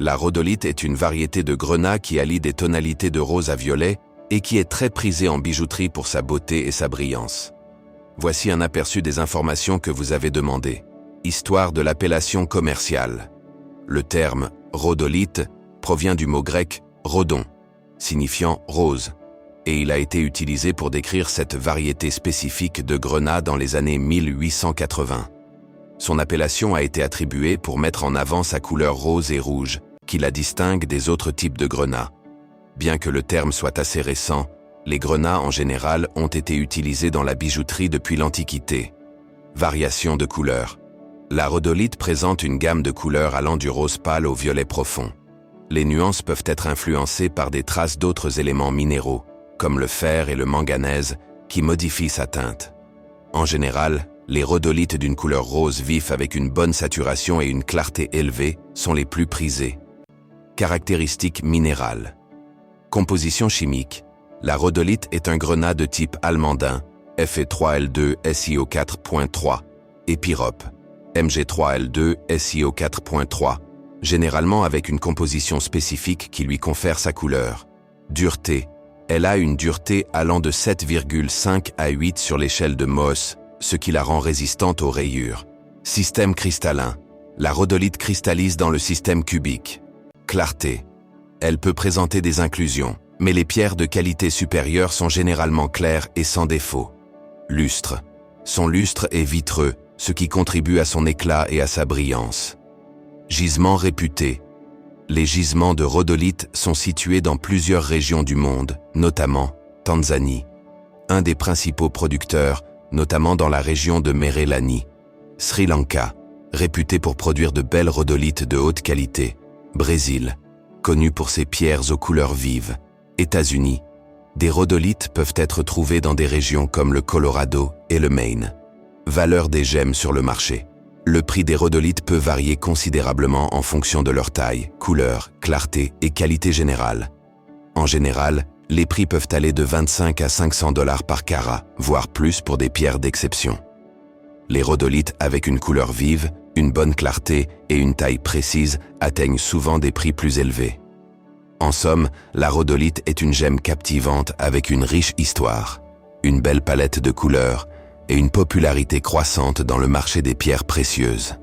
La rhodolite est une variété de grenat qui allie des tonalités de rose à violet et qui est très prisée en bijouterie pour sa beauté et sa brillance. Voici un aperçu des informations que vous avez demandées. Histoire de l'appellation commerciale. Le terme « rhodolite » provient du mot grec « rhodon », signifiant « rose », et il a été utilisé pour décrire cette variété spécifique de grenat dans les années 1880. Son appellation a été attribuée pour mettre en avant sa couleur rose et rouge, qui la distingue des autres types de grenats. Bien que le terme soit assez récent, les grenats en général ont été utilisés dans la bijouterie depuis l'Antiquité. Variation de couleurs. La rhodolite présente une gamme de couleurs allant du rose pâle au violet profond. Les nuances peuvent être influencées par des traces d'autres éléments minéraux, comme le fer et le manganèse, qui modifient sa teinte. En général, les rhodolites d'une couleur rose vif avec une bonne saturation et une clarté élevée sont les plus prisées. Caractéristiques minérales. Composition chimique. La rhodolite est un grenat de type almandin, Fe3L2 SiO4.3, et pyrope, Mg3L2 SiO4.3, généralement avec une composition spécifique qui lui confère sa couleur. Dureté. Elle a une dureté allant de 7,5 à 8 sur l'échelle de Mohs, ce qui la rend résistante aux rayures. Système cristallin. La rhodolite cristallise dans le système cubique. Clarté. Elle peut présenter des inclusions, mais les pierres de qualité supérieure sont généralement claires et sans défaut. Lustre. Son lustre est vitreux, ce qui contribue à son éclat et à sa brillance. Gisement réputé. Les gisements de rhodolite sont situés dans plusieurs régions du monde, notamment Tanzanie. Un des principaux producteurs, notamment dans la région de Merelani. Sri Lanka, réputé pour produire de belles rhodolites de haute qualité. Brésil, connu pour ses pierres aux couleurs vives. États-Unis, des rhodolites peuvent être trouvées dans des régions comme le Colorado et le Maine. Valeur des gemmes sur le marché. Le prix des rhodolites peut varier considérablement en fonction de leur taille, couleur, clarté et qualité générale. En général, les prix peuvent aller de 25 à 500 $ par carat, voire plus pour des pierres d'exception. Les rhodolites avec une couleur vive, une bonne clarté et une taille précise atteignent souvent des prix plus élevés. En somme, la rhodolite est une gemme captivante avec une riche histoire, une belle palette de couleurs et une popularité croissante dans le marché des pierres précieuses.